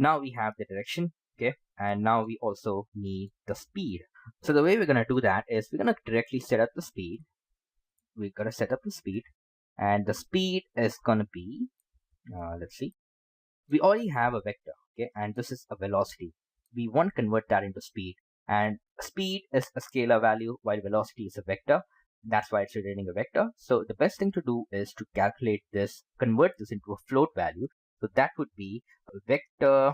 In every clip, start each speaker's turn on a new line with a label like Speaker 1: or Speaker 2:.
Speaker 1: now we have the direction, okay, and now we also need the speed. So the way we're going to do that is we're going to directly set up the speed. We're going to set up the speed, and the speed is going to be, let's see, we already have a vector, okay, and this is a velocity. We want to convert that into speed, and speed is a scalar value while velocity is a vector. That's why it's returning a vector. So the best thing to do is to calculate this, convert this into a float value. So that would be a vector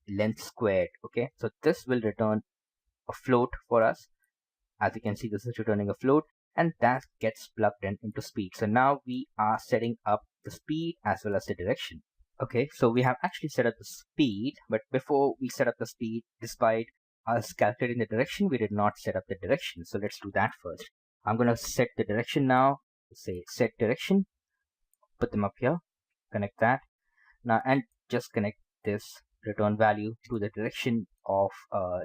Speaker 1: length squared, okay. So this will return a float for us. As you can see, this is returning a float, and that gets plugged in into speed. So now we are setting up the speed as well as the direction. Okay, so we have actually set up the speed, but before we set up the speed, despite us calculating the direction, we did not set up the direction. So let's do that first. I'm going to set the direction now. Say set direction, put them up here, connect that now, and just connect this return value to the direction of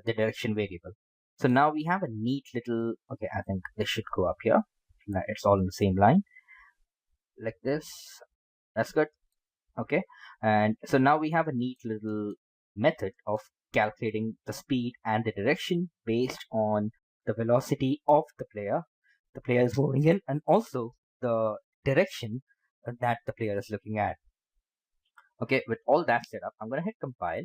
Speaker 1: the direction variable. So now we have a neat little, okay, I think this should go up here. It's all in the same line like this. That's good. Okay, and so now we have a neat little method of calculating the speed and the direction based on the velocity of the player is moving in, and also the direction that the player is looking at. Okay, with all that set up, I'm going to hit compile,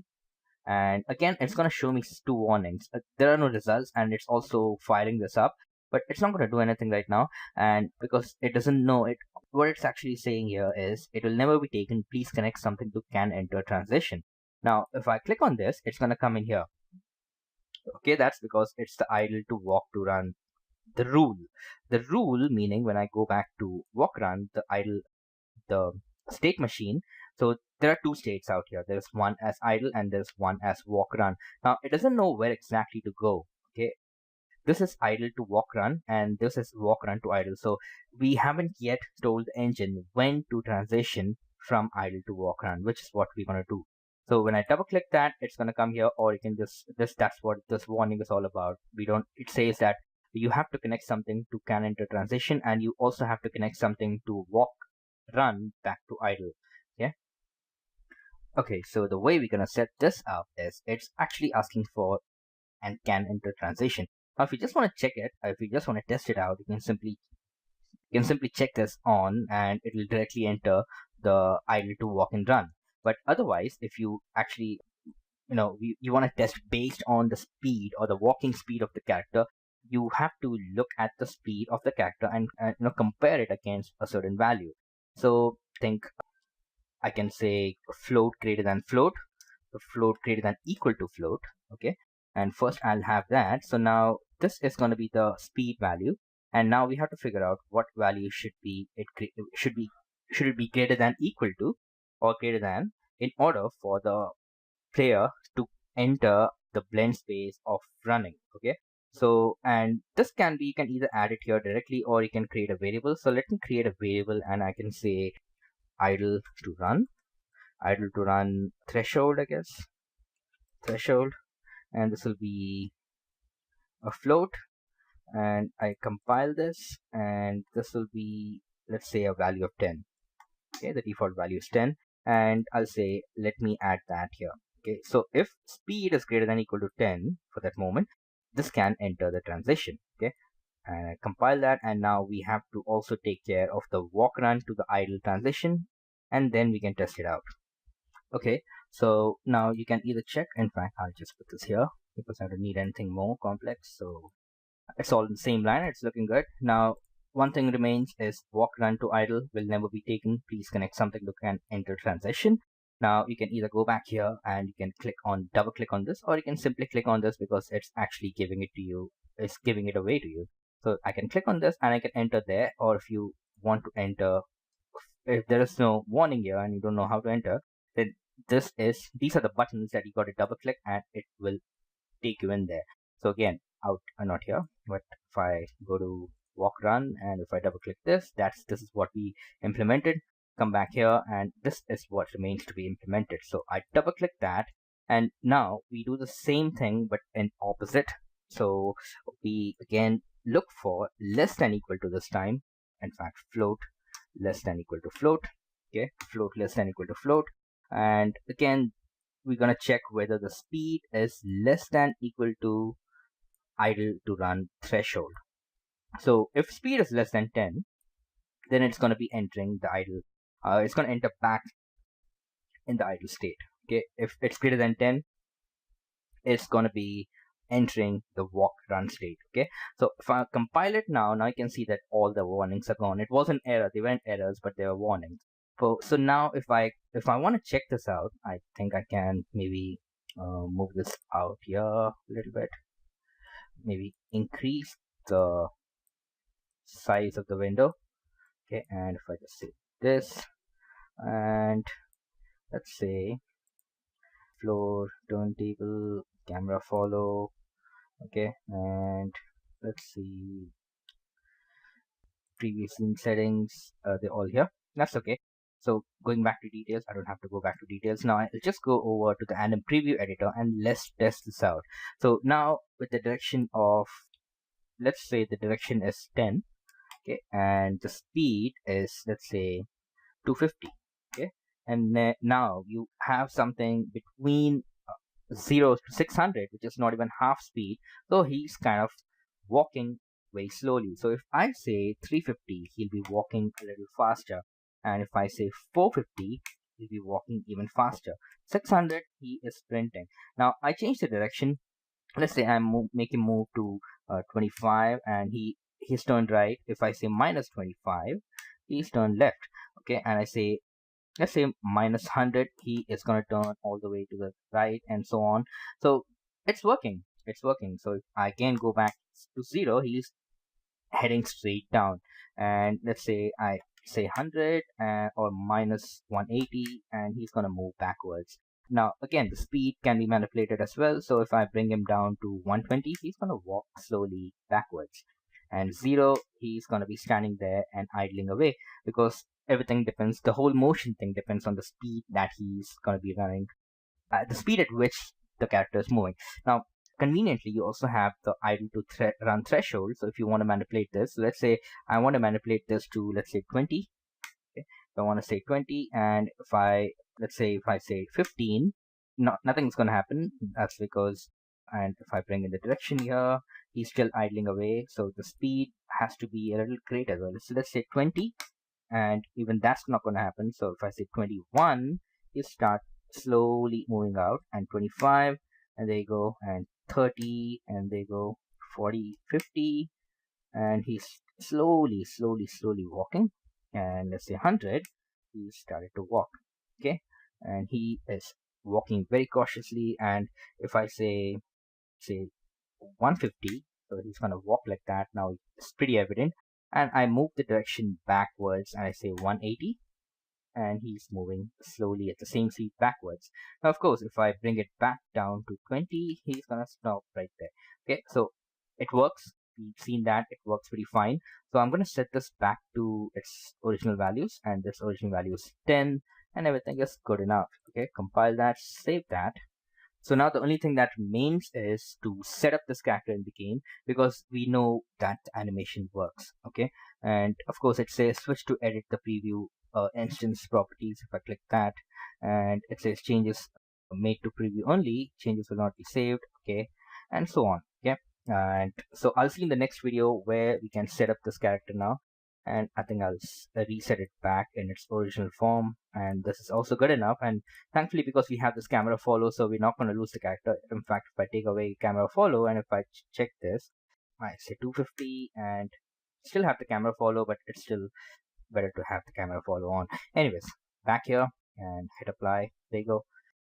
Speaker 1: and again it's going to show me two warnings. There are no results, and it's also firing this up, but it's not going to do anything right now, and because it doesn't know it, what it's actually saying here is it will never be taken, please connect something to can enter transition. Now if I click on this, it's going to come in here. Okay, that's because it's the idle to walk to run. The rule meaning when I go back to walk run the idle, the state machine, so there are two states out here. There's one as idle and there's one as walk run. Now it doesn't know where exactly to go. Okay, this is idle to walk run and this is walk run to idle. So we haven't yet told the engine when to transition from idle to walk run, which is what we're going to do. So when I double click that, it's going to come here, or you can just that's what this warning is all about. It says that you have to connect something to can enter transition, and you also have to connect something to walk run back to idle. Yeah. Okay, so the way we're gonna set this up is it's actually asking for and can enter transition. Now if you just want to check it, if you just want to test it out, you can simply check this on and it will directly enter the idle to walk and run. But otherwise, if you actually you want to test based on the speed or the walking speed of the character, you have to look at the speed of the character and compare it against a certain value. So think I can say float greater than float, the float greater than equal to float. Okay, and first I'll have that. So now this is going to be the speed value, and now we have to figure out what value should it be greater than equal to or greater than in order for the player to enter the blend space of running. Okay, so and this can be, you can either add it here directly or you can create a variable. So let me create a variable and I can say idle to run threshold, I guess, threshold, and this will be a float, and I compile this and this will be, let's say, a value of 10. Okay, the default value is 10, and I'll say let me add that here. Okay, so if speed is greater than equal to 10 for that moment, this can enter the transition. Okay, and I compile that, and now we have to also take care of the walk run to the idle transition, and then we can test it out. Okay, so now you can either check, in fact I'll just put this here because I don't need anything more complex. So it's all in the same line, it's looking good. Now one thing remains is walk run to idle will never be taken, please connect something to can enter transition. Now you can either go back here and you can double click on this, or you can simply click on this because it's actually giving it to you, it's giving it away to you. So I can click on this and I can enter there, or if you want to enter, if there is no warning here and you don't know how to enter, then these are the buttons that you got to double click and it will take you in there. So again, out not here, but if I go to walk run and if I double click this is what we implemented. Come back here and this is what remains to be implemented. So I double click that, and now we do the same thing but in opposite. So we again look for less than equal to this time, in fact float less than equal to float. Okay, float less than equal to float, and again we're gonna check whether the speed is less than equal to idle to run threshold. So if speed is less than 10, then it's going to be entering the idle. It's going to enter back in the idle state. Okay, if it's greater than 10, it's going to be entering the walk run state. Okay, so if I compile it now you can see that all the warnings are gone. It was an error. They weren't errors, but they were warnings. So now if I want to check this out, I think I can maybe move this out here a little bit. Maybe increase the size of the window. Okay, and if I just say this, and let's say floor, turntable, camera follow. Okay, and let's see previous scene settings, they're all here. That's okay. So going back to details, I don't have to go back to details now. I'll just go over to the Anim Preview editor and let's test this out. So now with the direction of, let's say the direction is 10, okay, and the speed is, let's say, 250. Okay, and now you have something between 0 to 600, which is not even half speed. So he's kind of walking very slowly. So if I say 350, he'll be walking a little faster, and if I say 450, he'll be walking even faster. 600, he is sprinting. Now I change the direction. Let's say I'm make him move to 25, and he's turned right. If I say minus 25, he's turned left. Okay, and I say, let's say minus 100, he is going to turn all the way to the right, and so on. So it's working. So if I can go back to 0, he's heading straight down. And let's say I say 100 or minus 180, and he's going to move backwards. Now again, the speed can be manipulated as well. So if I bring him down to 120, he's going to walk slowly backwards. And 0, he's going to be standing there and idling away, because everything depends, the whole motion thing depends on the speed that he's going to be running, the speed at which the character is moving. Now conveniently, you also have the idle to run threshold. So if you want to manipulate this, so let's say I want to manipulate this to, let's say, 20. Okay, if I want to say 20, and if I say 15, nothing's going to happen. That's because, and if I bring in the direction here, he's still idling away, so the speed has to be a little greater. So let's say 20, and even that's not going to happen. So if I say 21, you start slowly moving out, and 25, and there you go, and 30, and there you go, 40, 50, and he's slowly walking. And let's say 100, he started to walk. Okay, and he is walking very cautiously. And if I say 150, so he's going to walk like that. Now it's pretty evident. And I move the direction backwards, and I say 180, and he's moving slowly at the same speed backwards. Now of course, if I bring it back down to 20, he's gonna stop right there. Okay, so it works. We've seen that it works pretty fine. So I'm gonna set this back to its original values, and this original value is 10, and everything is good enough. Okay, compile that, save that. So now the only thing that remains is to set up this character in the game, because we know that animation works. Okay, and of course it says switch to edit the preview instance properties. If I click that, and it says changes made to preview only, changes will not be saved. Okay, and so on. Okay, and so I'll see in the next video where we can set up this character now. And I think I'll reset it back in its original form, and this is also good enough. And thankfully, because we have this camera follow, so we're not going to lose the character. In fact, if I take away camera follow, and if I check this, I say 250, and still have the camera follow, but it's still better to have the camera follow on. Anyways, back here and hit apply. There you go.